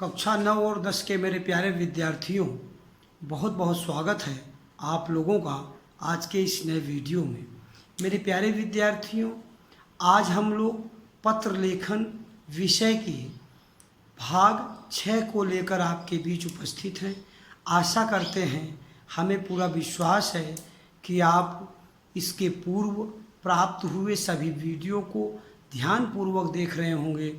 कक्षा 9 और 10 के मेरे प्यारे विद्यार्थियों, बहुत बहुत स्वागत है आप लोगों का आज के इस नए वीडियो में। मेरे प्यारे विद्यार्थियों, आज हम लोग पत्र लेखन विषय के भाग 6 को लेकर आपके बीच उपस्थित हैं। आशा करते हैं, हमें पूरा विश्वास है कि आप इसके पूर्व प्राप्त हुए सभी वीडियो को ध्यानपूर्वक देख रहे होंगे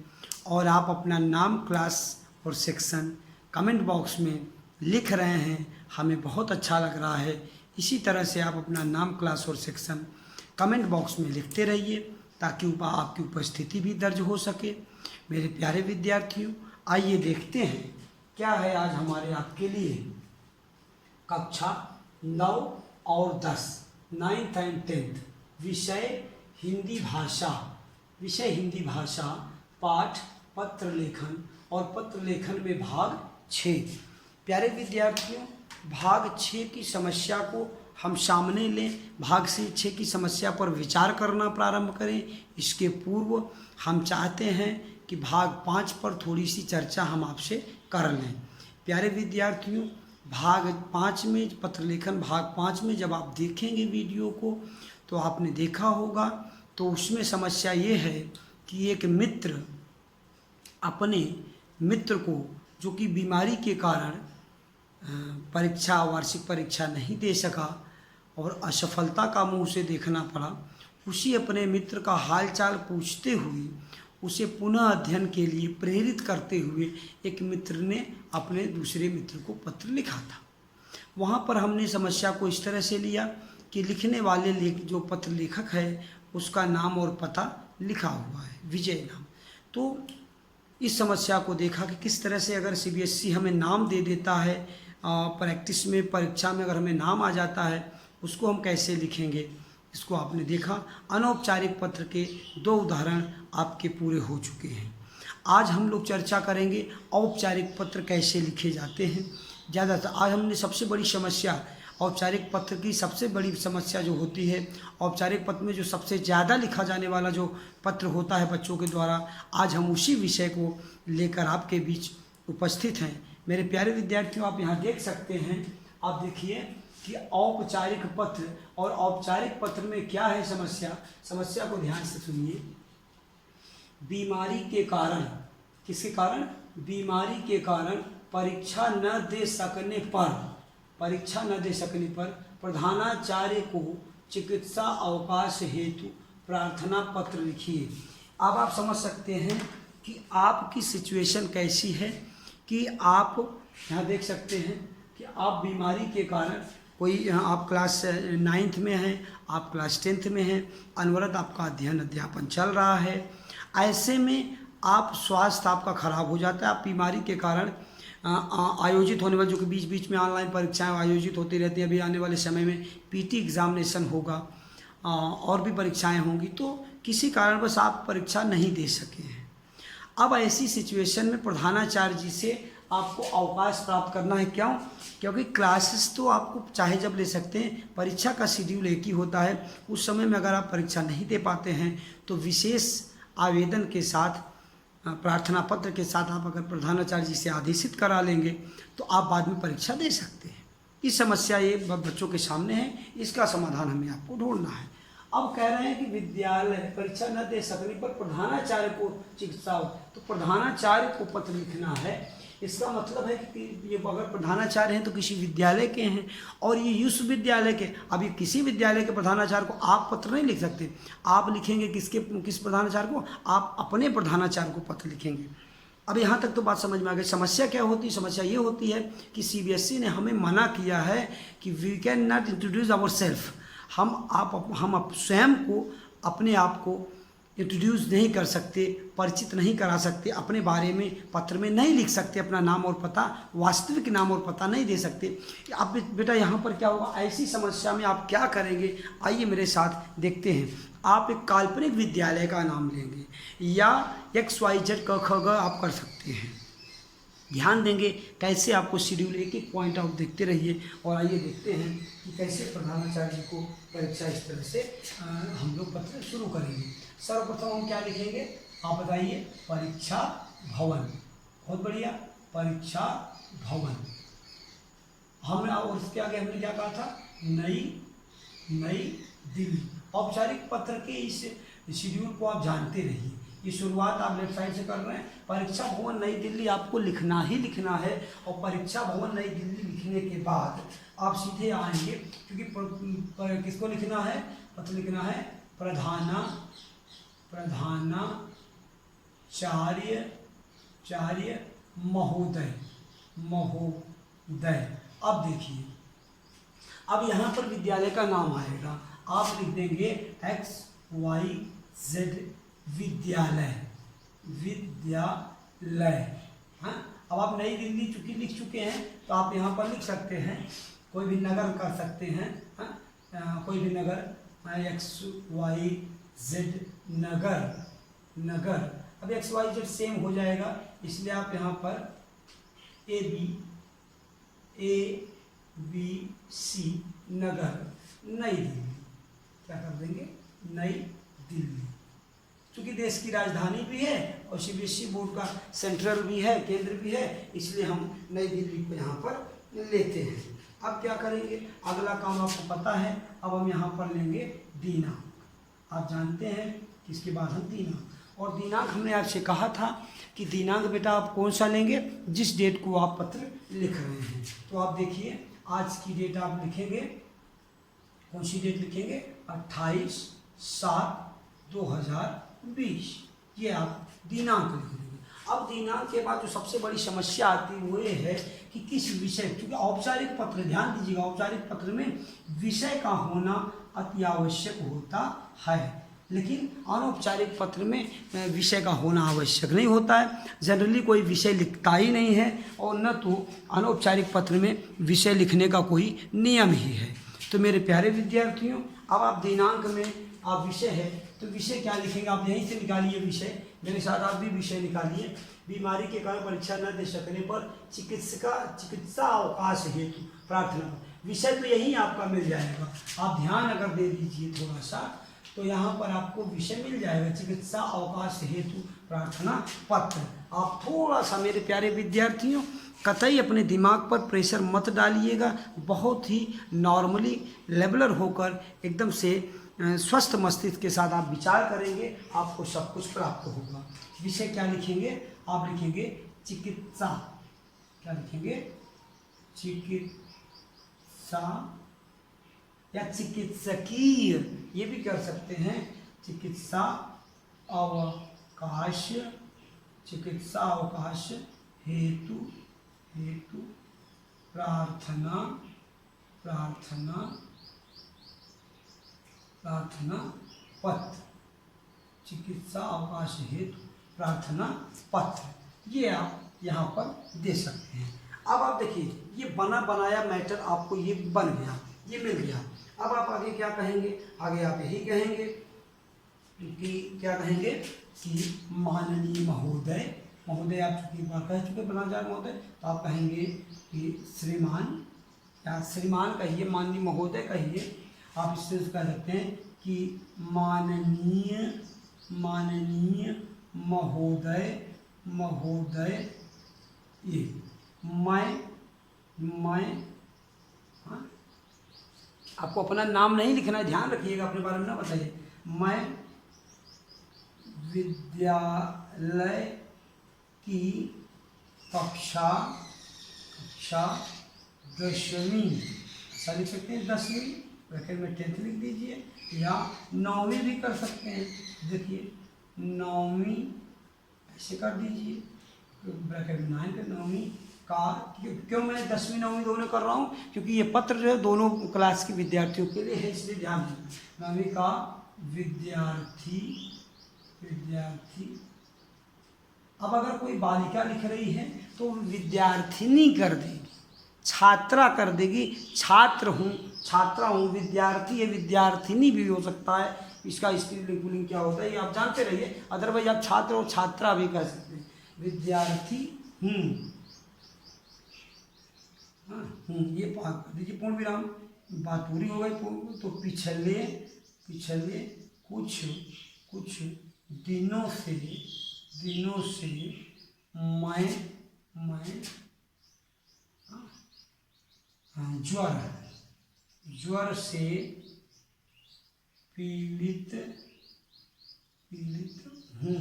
और आप अपना नाम, क्लास और सेक्शन कमेंट बॉक्स में लिख रहे हैं। हमें बहुत अच्छा लग रहा है। इसी तरह से आप अपना नाम, क्लास और सेक्शन कमेंट बॉक्स में लिखते रहिए ताकि आपकी उपस्थिति भी दर्ज हो सके। मेरे प्यारे विद्यार्थियों, आइए देखते हैं क्या है आज हमारे आपके लिए कक्षा 9 और 10, 9th एंड 10th विषय हिंदी भाषा, पाठ पत्र लेखन और पत्र लेखन में भाग 6। प्यारे विद्यार्थियों, भाग 6 की समस्या को हम सामने लें। भाग 6 की समस्या पर विचार करना प्रारंभ करें। इसके पूर्व हम चाहते हैं कि भाग 5 पर थोड़ी सी चर्चा हम आपसे कर लें। प्यारे विद्यार्थियों, भाग 5 में, पत्र लेखन भाग 5 में जब आप देखेंगे वीडियो को तो आपने देखा होगा, तो उसमें समस्या ये है कि एक मित्र अपने मित्र को, जो कि बीमारी के कारण वार्षिक परीक्षा नहीं दे सका और असफलता का मुंह से देखना पड़ा, उसी अपने मित्र का हालचाल पूछते हुए उसे पुनः अध्ययन के लिए प्रेरित करते हुए एक मित्र ने अपने दूसरे मित्र को पत्र लिखा था। वहाँ पर हमने समस्या को इस तरह से लिया कि लिखने वाले जो पत्र लेखक है उसका नाम और पता लिखा हुआ है, विजय नाम। तो इस समस्या को देखा कि किस तरह से अगर CBSE हमें नाम दे देता है, प्रैक्टिस में, परीक्षा में अगर हमें नाम आ जाता है, उसको हम कैसे लिखेंगे। इसको आपने देखा। अनौपचारिक पत्र के 2 उदाहरण आपके पूरे हो चुके हैं। आज हम लोग चर्चा करेंगे औपचारिक पत्र कैसे लिखे जाते हैं। ज़्यादातर आज हमने सबसे बड़ी समस्या, औपचारिक पत्र की सबसे बड़ी समस्या जो होती है, औपचारिक पत्र में जो सबसे ज़्यादा लिखा जाने वाला जो पत्र होता है बच्चों के द्वारा, आज हम उसी विषय को लेकर आपके बीच उपस्थित हैं। मेरे प्यारे विद्यार्थियों, आप यहाँ देख सकते हैं, आप देखिए कि औपचारिक पत्र और औपचारिक पत्र में क्या है समस्या को ध्यान से सुनिए। बीमारी के कारण, किसके कारण? बीमारी के कारण परीक्षा न दे सकने पर प्रधानाचार्य को चिकित्सा अवकाश हेतु प्रार्थना पत्र लिखिए। अब आप समझ सकते हैं कि आपकी सिचुएशन कैसी है कि आप यहाँ देख सकते हैं कि आप बीमारी के कारण, कोई आप क्लास 9th में हैं, आप क्लास 10th में हैं, अनवरत आपका अध्यापन चल रहा है। ऐसे में आप स्वास्थ्य आपका खराब हो जाता है। आप बीमारी के कारण आयोजित होने वाले, जो कि बीच बीच में ऑनलाइन परीक्षाएं आयोजित होती रहती हैं, अभी आने वाले समय में PT एग्जामिनेशन होगा और भी परीक्षाएं होंगी, तो किसी कारणवश आप परीक्षा नहीं दे सके हैं। अब ऐसी सिचुएशन में प्रधानाचार्य जी से आपको अवकाश प्राप्त करना है। क्यों? क्योंकि क्लासेस तो आपको चाहे जब ले सकते हैं, परीक्षा का शेड्यूल एक ही होता है। उस समय में अगर आप परीक्षा नहीं दे पाते हैं तो विशेष आवेदन के साथ, प्रार्थना पत्र के साथ आप अगर प्रधानाचार्य जी से आदेशित करा लेंगे तो आप बाद में परीक्षा दे सकते हैं। ये समस्या ये बच्चों के सामने है, इसका समाधान हमें आपको ढूंढना है। अब कह रहे हैं कि विद्यालय परीक्षा न दे सकने पर प्रधानाचार्य को चिकित्सा, तो प्रधानाचार्य को पत्र लिखना है। इसका मतलब है कि ये अगर प्रधानाचार्य हैं तो किसी विद्यालय के हैं और ये विश्वविद्यालय के, अभी किसी विद्यालय के प्रधानाचार्य को आप पत्र नहीं लिख सकते। आप लिखेंगे किस प्रधानाचार्य को? आप अपने प्रधानाचार्य को पत्र लिखेंगे। अब यहाँ तक तो बात समझ में आ गई। समस्या क्या होती है? समस्या ये होती है कि CBSE ने हमें मना किया है कि we can not introduce our self. हम स्वयं को, अपने आप को इंट्रोड्यूस नहीं कर सकते, परिचित नहीं करा सकते, अपने बारे में पत्र में नहीं लिख सकते, अपना नाम और पता, वास्तविक नाम और पता नहीं दे सकते। अब बेटा यहाँ पर क्या होगा? ऐसी समस्या में आप क्या करेंगे? आइए मेरे साथ देखते हैं। आप एक काल्पनिक विद्यालय का नाम लेंगे या XYZ क ख ग आप कर सकते हैं। ध्यान देंगे कैसे आपको शेड्यूल एक एक पॉइंट आउट देखते रहिए और आइए देखते हैं कि कैसे प्रधानाचार्य जी को परीक्षा इस तरह से हम लोग पत्र शुरू करेंगे। सर्वप्रथम हम क्या लिखेंगे? आप बताइए, परीक्षा भवन। बहुत बढ़िया। परीक्षा भवन। हमने और इसके आगे हमने क्या कहा था, नई दिल्ली। औपचारिक पत्र के इस शेड्यूल को आप जानते रहिए। ये शुरुआत आप लेफ्ट साइड से कर रहे हैं। परीक्षा भवन नई दिल्ली आपको लिखना ही लिखना है, और परीक्षा भवन नई दिल्ली लिखने के बाद आप सीधे आएंगे, क्योंकि किसको लिखना है, पत्र लिखना है प्रधानाचार्य महोदय। अब देखिए, अब यहाँ पर विद्यालय का नाम आएगा, आप लिख देंगे XYZ विद्यालय। हाँ, अब आप नई दिल्ली चूँकि लिख चुके हैं तो आप यहाँ पर लिख सकते हैं, कोई भी नगर कर सकते हैं। हाँ, कोई भी नगर, XYZ नगर। अब XYZ सेम हो जाएगा, इसलिए आप यहाँ पर ABC नगर, नई दिल्ली। क्या कर देंगे, नई दिल्ली। क्योंकि देश की राजधानी भी है और CBSE बोर्ड का सेंट्रल भी है, केंद्र भी है, इसलिए हम नई दिल्ली को यहाँ पर लेते हैं। अब क्या करेंगे, अगला काम आपको पता है। अब हम यहाँ पर लेंगे दिनांक। आप जानते हैं कि इसके बाद हम दिनांक, और दिनांक हमने आपसे कहा था कि दिनांक बेटा आप कौन सा लेंगे, जिस डेट को आप पत्र लिख रहे हैं। तो आप देखिए, आज की डेट आप लिखेंगे, कौन सी डेट लिखेंगे, 28/7/2020। ये आप दिनांक लिख देंगे। अब दिनांक के बाद जो सबसे बड़ी समस्या आती है वो ये है कि किस विषय, क्योंकि औपचारिक पत्र, ध्यान दीजिएगा, औपचारिक पत्र में विषय का होना अति आवश्यक होता है, लेकिन अनौपचारिक पत्र में विषय का होना आवश्यक नहीं होता है। जनरली कोई विषय लिखता ही नहीं है, और न तो अनौपचारिक पत्र में विषय लिखने का कोई नियम ही है। तो मेरे प्यारे विद्यार्थियों, अब आप दिनांक में आप विषय है तो विषय क्या लिखेंगे, आप यहीं से निकालिए विषय, मेरे साथ आप भी विषय निकालिए। बीमारी के कारण परीक्षा न दे सकने पर चिकित्सा अवकाश हेतु प्रार्थना। विषय तो यही आपका मिल जाएगा, आप ध्यान अगर दे दीजिए थोड़ा सा, तो यहाँ पर आपको विषय मिल जाएगा, चिकित्सा अवकाश हेतु प्रार्थना पत्र। आप थोड़ा सा मेरे प्यारे विद्यार्थियों कतई अपने दिमाग पर प्रेशर मत डालिएगा, बहुत ही नॉर्मली लेवलर होकर एकदम से स्वस्थ मस्तिष्क के साथ आप विचार करेंगे, आपको सब कुछ प्राप्त होगा। विषय क्या लिखेंगे, आप लिखेंगे चिकित्सा। क्या लिखेंगे, चिकित्सा या चिकित्सकीय, ये भी कर सकते हैं, चिकित्सा अवकाश हेतु प्रार्थना पत्र। चिकित्सा अवकाश हेतु प्रार्थना पत्र, ये आप यहाँ पर दे सकते हैं। अब आप देखिए, ये बना बनाया मैटर आपको ये बन गया, ये मिल गया। अब आप आगे क्या कहेंगे, आगे आप यही कहेंगे कि क्या कहेंगे कि माननीय महोदय। महोदय आप चूँकि बार कह चुके बनाचार्य महोदय, तो आप कहेंगे कि श्रीमान, या श्रीमान कहिए, माननीय महोदय कहिए। आप इससे कह सकते हैं कि माननीय महोदय, ये मैं हाँ, आपको अपना नाम नहीं लिखना है, ध्यान रखिएगा, अपने बारे में ना बताइए। मैं विद्यालय की कक्षा 10वीं, ऐसा लिख सकते हैं, 10वीं, ब्रैकेट में 10th लिख दीजिए, या 9वीं भी कर सकते हैं। देखिए 9वीं ऐसे कर दीजिए, ब्रैकेट में 9 कर 9वीं का। क्यों मैं 10वीं 9वीं दोनों कर रहा हूँ, क्योंकि ये पत्र जो है दोनों क्लास के विद्यार्थियों के लिए है, इसलिए ध्यान दें। 9वीं का विद्यार्थी। अब अगर कोई बालिका लिख रही है तो विद्यार्थिनी कर देगी, छात्रा कर देगी, छात्रा हूँ, विद्यार्थी है, विद्यार्थिनी भी हो सकता है। इसका स्त्रीलिंग पुल्लिंग क्या होता है ये आप जानते रहिए, अदरवाइज आप छात्र हो, छात्रा भी कह सकते हैं। विद्यार्थी हूँ, ये पाठ कर दीजिए, पूर्ण विराम, बात पूरी हो गई। तो पिछले कुछ दिनों से मैं ज्वर से पीड़ित हूँ।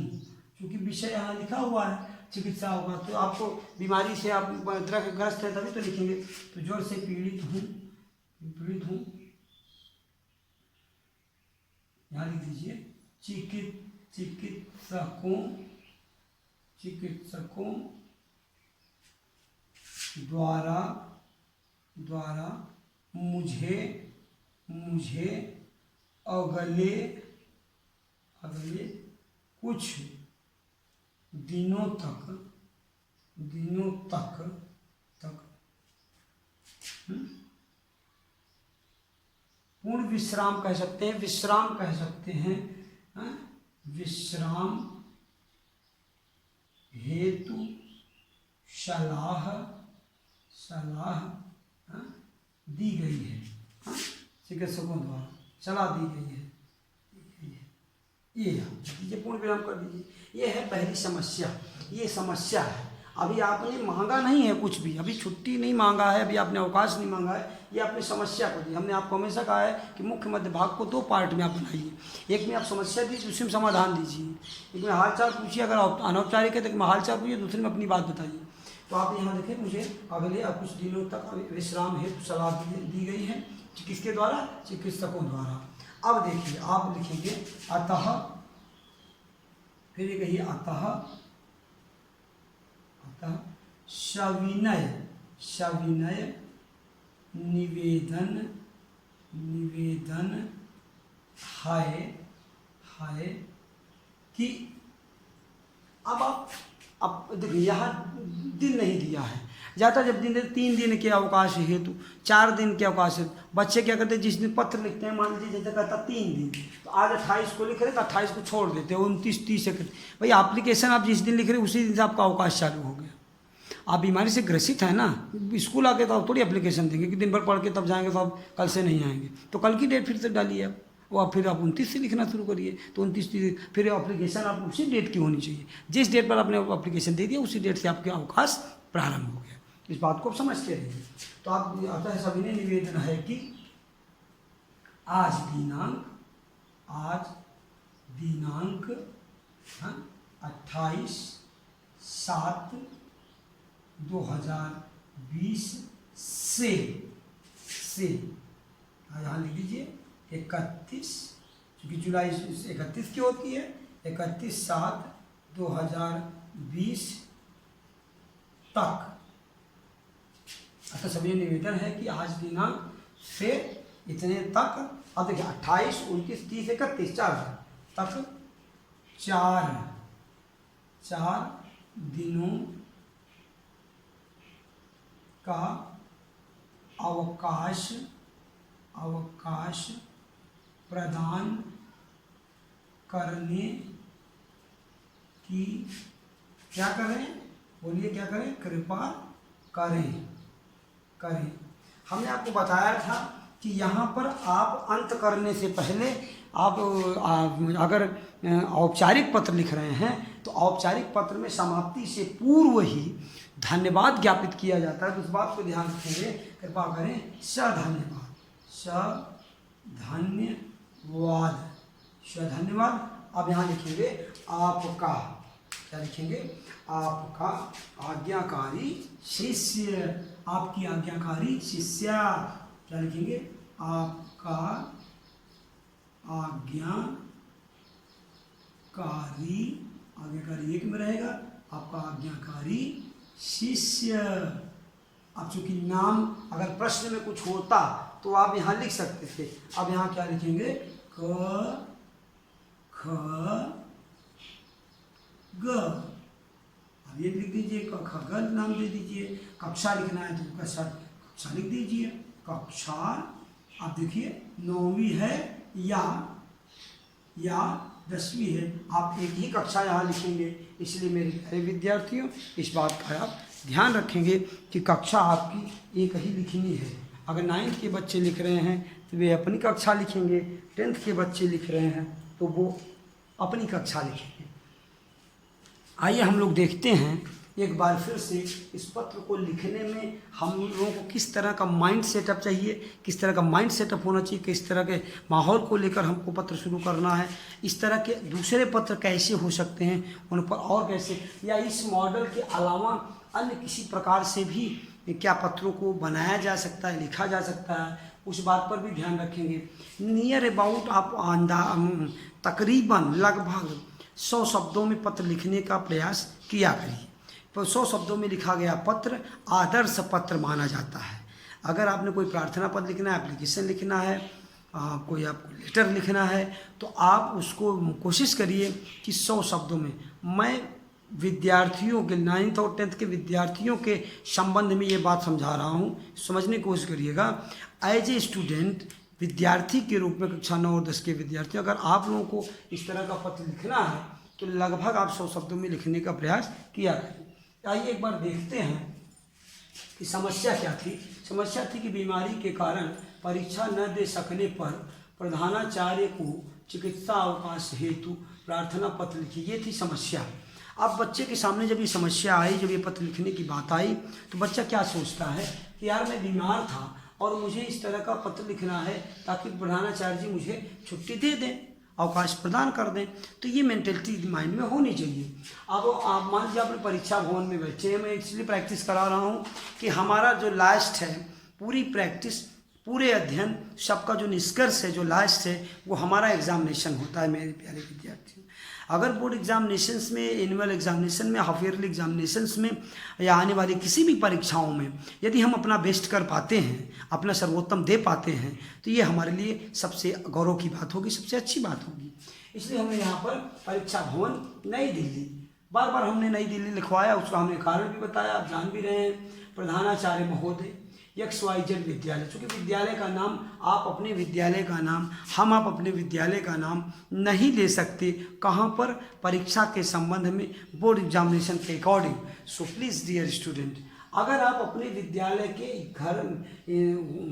क्योंकि विषय यहाँ लिखा हुआ है चिकित्सा होगा, तो आपको बीमारी से आप ग्रस्त है तभी तो लिखेंगे। तो ज्वर से पीड़ित हूँ, यहाँ लिख दीजिए चिकित्सकों द्वारा मुझे अगले कुछ दिनों तक पूर्ण विश्राम कह सकते हैं, विश्राम हेतु सलाह दी गई है, चिकित्सकों द्वारा सलाह दी गई है। ये पूर्ण विराम कर दीजिए। ये है पहली समस्या, ये समस्या है। अभी आपने मांगा नहीं है कुछ भी, अभी छुट्टी नहीं मांगा है, अभी आपने अवकाश नहीं मांगा है, ये आपने समस्या को दी। हमने आपको हमेशा कहा है कि मुख्य मध्य भाग को 2 पार्ट में आप बनाइए, एक में आप समस्या दीजिए, दूसरे में समाधान दीजिए। एक में हालचाल पूछिए, अगर अनौपचारिक है तो एक में हालचाल पूछिए, दूसरे में अपनी बात बताइए। तो आप यहाँ देखें, मुझे अगले कुछ दिनों तक विश्राम हेतु सलाह दी गई है, किसके द्वारा? चिकित्सकों द्वारा। अब देखिए, आप लिखेंगे अतः, फिर ये कहिए अतः सविनय निवेदन है कि अब देखिए, यहाँ दिन नहीं दिया है, ज़्यादा जब दिन 3 दिन के अवकाश हेतु 4 दिन के अवकाश हेतु बच्चे क्या करते हैं, जिस दिन पत्र लिखते हैं, मान लीजिए जैसे कहता 3 दिन, तो आज 28 को लिख रहे तो 28 को छोड़ देते हैं, 29, 30 से करते। भाई एप्लीकेशन आप जिस दिन लिख रहे उसी दिन से आपका अवकाश चालू हो गया। आप बीमारी से ग्रसित है ना, स्कूल आके तो आप थोड़ी एप्लीकेशन देंगे कि दिन भर पढ़ के तब जाएंगे तो आप कल से नहीं आएंगे, तो कल की डेट फिर से डालिए आप, वो आप फिर आप 29 से लिखना शुरू करिए। तो 29 फिर एप्लीकेशन आप उसी डेट की होनी चाहिए, जिस डेट पर आपने एप्लीकेशन दे दिया उसी डेट से आपके अवकाश प्रारंभ हो गया। इस बात को आप समझते रहिए। तो आप अतः सविनय निवेदन है कि आज दिनांक 28/7/2020 से यहाँ लिख लीजिए 31, क्योंकि जुलाई 31 की होती है, 31/7/2020 तक। अतः सभी निवेदन है कि आज दिनांक से इतने तक, अब देखिए 28, 29, 30, 31 4 तक 4 दिनों का अवकाश प्रदान करने की क्या करें, बोलिए क्या करें, कृपा करें। हमने आपको बताया था कि यहाँ पर आप अंत करने से पहले आप अगर औपचारिक पत्र लिख रहे हैं तो औपचारिक पत्र में समाप्ति से पूर्व ही धन्यवाद ज्ञापित किया जाता है। तो उस बात को ध्यान रखेंगे, कृपा करें। धन्यवाद। अब यहाँ लिखेंगे आपका, क्या लिखेंगे, आपका आज्ञाकारी शिष्य, आपकी आज्ञाकारी शिष्या, क्या लिखेंगे, आपका आज्ञाकारी एक में रहेगा, आपका आज्ञाकारी शिष्य। अब चूंकि नाम अगर प्रश्न में कुछ होता तो आप यहाँ लिख सकते थे, अब यहाँ क्या लिखेंगे, क ख ग, अब ये लिख दीजिए, क ख ग नाम दे दीजिए। कक्षा लिखना है तो कक्षा लिख दीजिए, कक्षा। अब देखिए 9वीं है या 10वीं है, आप एक ही कक्षा यहाँ लिखेंगे। इसलिए मेरे प्यारे विद्यार्थियों, इस बात का आप ध्यान रखेंगे कि कक्षा आपकी एक ही लिखनी है। अगर 9th के बच्चे लिख रहे हैं तो वे अपनी कक्षा लिखेंगे, 10th के बच्चे लिख रहे हैं तो वो अपनी कक्षा लिखेंगे। आइए हम लोग देखते हैं एक बार फिर से इस पत्र को लिखने में हम लोगों को किस तरह का माइंड सेटअप चाहिए, किस तरह का माइंड सेटअप होना चाहिए, किस तरह के माहौल को लेकर हमको पत्र शुरू करना है, इस तरह के दूसरे पत्र कैसे हो सकते हैं, उन पर और कैसे, या इस मॉडल के अलावा अन्य किसी प्रकार से भी क्या पत्रों को बनाया जा सकता है, लिखा जा सकता है, उस बात पर भी ध्यान रखेंगे। नियर अबाउट आप तकरीबन लगभग 100 शब्दों में पत्र लिखने का प्रयास किया करिए। तो 100 शब्दों में लिखा गया पत्र आदर्श पत्र माना जाता है। अगर आपने कोई प्रार्थना पत्र लिखना है, एप्लीकेशन लिखना है, कोई आपको लेटर लिखना है, तो आप उसको कोशिश करिए कि 100 शब्दों में। मैं विद्यार्थियों के 9th और 10th के विद्यार्थियों के संबंध में ये बात समझा रहा हूँ, समझने की कोशिश करिएगा। एज ए स्टूडेंट, विद्यार्थी के रूप में कक्षा 9 और 10 के विद्यार्थी, अगर आप लोगों को इस तरह का पत्र लिखना है तो लगभग आप 100 शब्दों में लिखने का प्रयास किया करें। आइए एक बार देखते हैं कि समस्या क्या थी। समस्या थी कि बीमारी के कारण परीक्षा न दे सकने पर प्रधानाचार्य को चिकित्सा अवकाश हेतु प्रार्थना पत्र लिखी, ये थी समस्या। अब बच्चे के सामने जब ये समस्या आई, जब ये पत्र लिखने की बात आई, तो बच्चा क्या सोचता है कि यार मैं बीमार था और मुझे इस तरह का पत्र लिखना है ताकि प्रधानाचार्य जी मुझे छुट्टी दे दें, अवकाश प्रदान कर दें। तो ये मेंटेलिटी माइंड में होनी चाहिए। अब आप मान लीजिए अपने परीक्षा भवन में बैठे हैं, मैं इसलिए प्रैक्टिस करा रहा हूँ कि हमारा जो लास्ट है, पूरी प्रैक्टिस, पूरे अध्ययन, सबका जो निष्कर्ष है, जो लास्ट है, वो हमारा एग्जामिनेशन होता है मेरे प्यारे विद्यार्थियों। अगर बोर्ड एग्जामिनेशंस में, एनुअल एग्जामिनेशन में, हाफ ईयरली एग्जामिनेशंस में या आने वाली किसी भी परीक्षाओं में यदि हम अपना बेस्ट कर पाते हैं, अपना सर्वोत्तम दे पाते हैं, तो ये हमारे लिए सबसे गौरव की बात होगी, सबसे अच्छी बात होगी। इसलिए हमने यहाँ पर परीक्षा भवन नई दिल्ली, बार बार हमने नई दिल्ली लिखवाया, उसका हमने कारण भी बताया, आप जान भी रहे हैं। प्रधानाचार्य महोदय XYZ विद्यालय, चूँकि विद्यालय का नाम आप अपने विद्यालय का नाम, हम आप अपने विद्यालय का नाम नहीं ले सकते, कहाँ पर, परीक्षा के संबंध में, बोर्ड एग्जामिनेशन के अकॉर्डिंग। सो प्लीज़ डियर स्टूडेंट, अगर आप अपने विद्यालय के घर,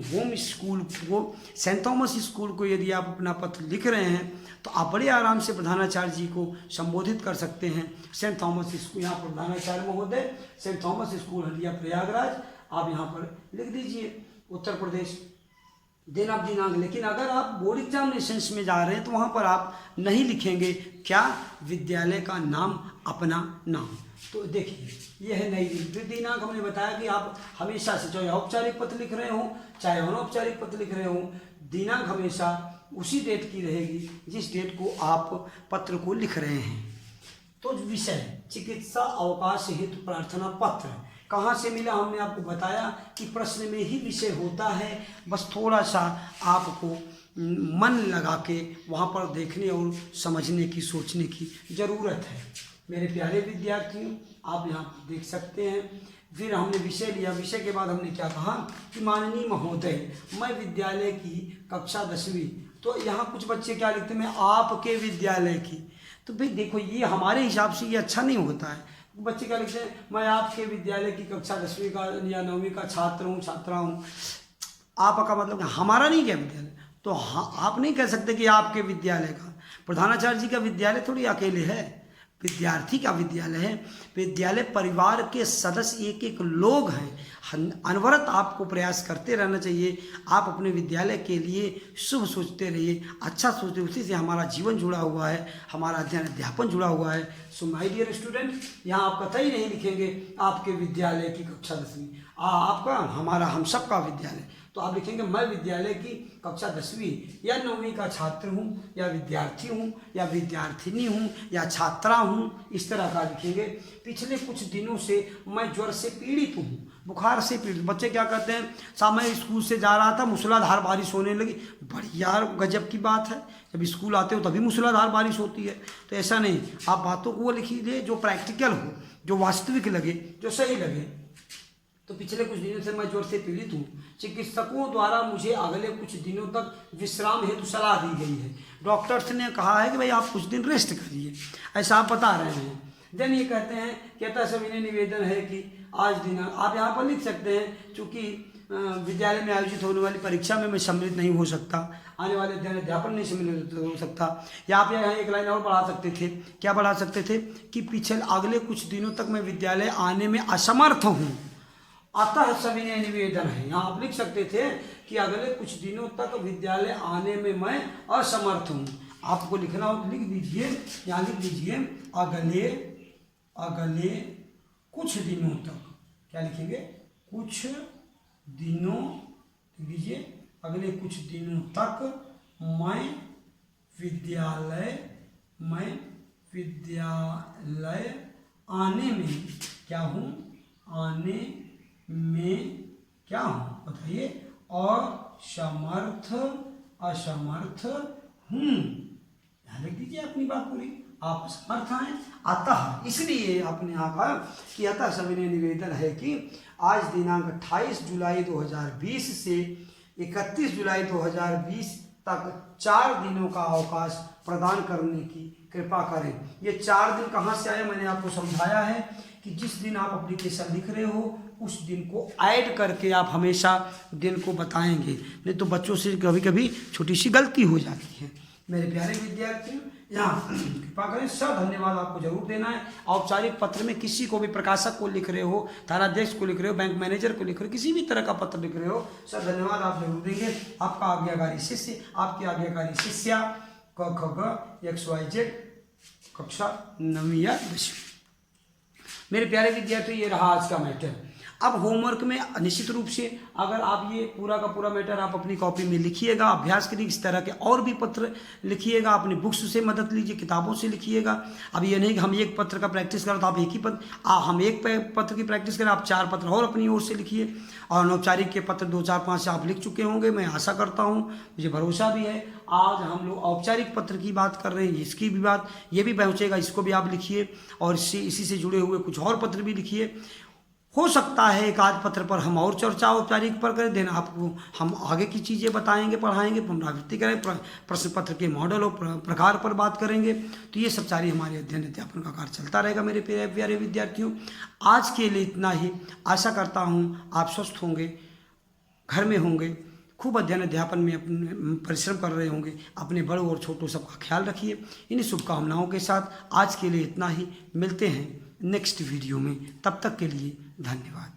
होम स्कूल को, सेंट थॉमस स्कूल को यदि आप अपना पत्र लिख रहे हैं, तो आप बड़े आराम से प्रधानाचार्य जी को संबोधित कर सकते हैं। सेंट थॉमस स्कूल, यहाँ प्रधानाचार्य महोदय, Saint Thomas school Haldia Prayagraj, आप यहाँ पर लिख दीजिए उत्तर प्रदेश, दिन आप दिनांक। लेकिन अगर आप बोर्ड एग्जामिनेशंस में जा रहे हैं तो वहाँ पर आप नहीं लिखेंगे क्या, विद्यालय का नाम, अपना नाम। तो देखिए यह है नई दिनांक। हमने बताया कि आप हमेशा से, चाहे औपचारिक पत्र लिख रहे हो चाहे अनौपचारिक पत्र लिख रहे हो, दिनांक हमेशा उसी डेट की रहेगी जिस डेट को आप पत्र को लिख रहे हैं। तो विषय चिकित्सा अवकाश हेतु प्रार्थना पत्र कहाँ से मिला, हमने आपको बताया कि प्रश्न में ही विषय होता है, बस थोड़ा सा आपको मन लगा के वहाँ पर देखने और समझने की, सोचने की ज़रूरत है। मेरे प्यारे विद्यार्थियों, आप यहाँ देख सकते हैं। फिर हमने विषय लिया, विषय के बाद हमने क्या कहा कि माननीय महोदय, मैं विद्यालय की कक्षा 10वीं, तो यहाँ कुछ बच्चे क्या लिखते हैं, मैं आपके विद्यालय की। तो भाई देखो, ये हमारे हिसाब से ये अच्छा नहीं होता है। बच्चे क्या लिखते हैं, मैं आपके विद्यालय की कक्षा 10वीं का या 9वीं का छात्र हूँ, छात्रा हूँ। आपका मतलब हमारा नहीं क्या विद्यालय, तो आप नहीं कह सकते कि आपके विद्यालय का। प्रधानाचार्य जी का विद्यालय थोड़ी अकेले है, विद्यार्थी का विद्यालय है। विद्यालय परिवार के सदस्य एक एक लोग हैं। अनवरत आपको प्रयास करते रहना चाहिए। आप अपने विद्यालय के लिए शुभ सोचते रहिए, अच्छा सोचते, उसी से हमारा जीवन जुड़ा हुआ है, हमारा अध्ययन अध्यापन जुड़ा हुआ है। सो माय डियर स्टूडेंट, यहाँ आप कतई नहीं लिखेंगे आपके विद्यालय की कक्षा 10वीं, आपका, हमारा, हम सब का विद्यालय। तो आप लिखेंगे मैं विद्यालय की कक्षा 10वीं या 9वीं का छात्र हूँ, या विद्यार्थी हूँ, या विद्यार्थिनी हूँ, या छात्रा हूँ, इस तरह का लिखेंगे। पिछले कुछ दिनों से मैं ज्वर से पीड़ित हूँ, बुखार से पीड़ित। बच्चे क्या करते हैं, सामने मैं स्कूल से जा रहा था, मूसलाधार बारिश होने लगी। बढ़िया, गजब की बात है, जब स्कूल आते हो तभी मूसलाधार बारिश होती है। तो ऐसा नहीं, आप बातों को वो लिखिए जो प्रैक्टिकल हो, जो वास्तविक लगे, जो सही लगे। तो पिछले कुछ दिनों से मैं ज्वर से पीड़ित हूँ। चिकित्सकों द्वारा मुझे अगले कुछ दिनों तक विश्राम हेतु सलाह दी गई है। डॉक्टर्स ने कहा है कि भाई आप कुछ दिन रेस्ट करिए, ऐसा आप बता रहे हैं। देन ये कहते हैं, कहता सविनय निवेदन है कि आज दिन, आप यहाँ पर लिख सकते हैं, चूँकि विद्यालय में आयोजित होने वाली परीक्षा में मैं सम्मिलित नहीं हो सकता, आने वाले अध्ययन अध्यापन नहीं सम्मिलित हो सकता। या आप यहाँ एक लाइन और बढ़ा सकते थे, क्या बढ़ा सकते थे कि पिछले अगले कुछ दिनों तक मैं विद्यालय आने में असमर्थ हूँ, अतः सविनय निवेदन है। यहाँ आप लिख सकते थे कि अगले कुछ दिनों तक विद्यालय आने में मैं असमर्थ हूँ। आपको लिखना हो तो लिख दीजिए, यहाँ लिख दीजिए अगले कुछ दिनों तक, क्या लिखेंगे, कुछ दिनों, लिख दीजिए अगले कुछ दिनों तक मैं विद्यालय आने में क्या हूँ, आने में क्या हूँ, बताइए, असमर्थ हूँ। ध्यान रख दीजिए अपनी बात पूरी, आप असमर्थ हैं, अतः, इसलिए आपने यहाँ कहा कि अतः सविनय निवेदन है कि आज दिनांक 28 जुलाई 2020 से 31 जुलाई 2020 तक 4 दिनों का अवकाश प्रदान करने की कृपा करें। ये 4 दिन कहाँ से आए, मैंने आपको समझाया है कि जिस दिन आप एप्लीकेशन लिख रहे हो उस दिन को ऐड करके आप हमेशा दिन को बताएंगे, नहीं तो बच्चों से कभी कभी छोटी सी गलती हो जाती है। मेरे प्यारे विद्यार्थियों, यहाँ कृपा करें, सर धन्यवाद आपको जरूर देना है। औपचारिक पत्र में किसी को भी, प्रकाशक को लिख रहे हो, थानाध्यक्ष को लिख रहे हो, बैंक मैनेजर को लिख रहे हो, किसी भी तरह का पत्र लिख रहे हो, सर धन्यवाद आप जरूर देंगे। आपका आज्ञाकारी शिष्य, आपकी आज्ञाकारी शिष्या, क ख ग XYZ, कक्षा 9वीं या 10वीं। मेरे प्यारे विद्यार्थी, ये रहा आज का मैटर। अब होमवर्क में निश्चित रूप से अगर आप ये पूरा का पूरा मैटर आप अपनी कॉपी में लिखिएगा, अभ्यास के लिए इस तरह के और भी पत्र लिखिएगा, अपनी बुक्स से मदद लीजिए, किताबों से लिखिएगा। अब ये नहीं कि हम एक पत्र का प्रैक्टिस करें तो आप एक ही पत्र, हम एक पत्र की प्रैक्टिस करें, आप 4 पत्र और अपनी ओर से लिखिए। और अनौपचारिक के पत्र 2, 4, 5 आप लिख चुके होंगे, मैं आशा करता हूँ, मुझे भरोसा भी है। आज हम लोग औपचारिक पत्र की बात कर रहे हैं, इसकी भी बात ये भी पहुँचेगा, इसको भी आप लिखिए, और इसी से जुड़े हुए कुछ और पत्र भी लिखिए। हो सकता है एक आध पत्र पर हम और चर्चा औपचारिक पर करें, देन आपको हम आगे की चीज़ें बताएंगे, पढ़ाएंगे, पुनरावृत्ति करें, प्रश्न पत्र के मॉडल और प्रकार पर बात करेंगे। तो ये सब सारी हमारे अध्ययन अध्यापन का कार्य चलता रहेगा। मेरे प्यारे विद्यार्थियों, आज के लिए इतना ही। आशा करता हूँ आप स्वस्थ होंगे, घर में होंगे, खूब अध्ययन अध्यापन में अपने परिश्रम कर रहे होंगे। अपने बड़ों और छोटों सबका ख्याल रखिए। इन्हीं शुभकामनाओं के साथ आज के लिए इतना ही। मिलते हैं नेक्स्ट वीडियो में, तब तक के लिए धन्यवाद।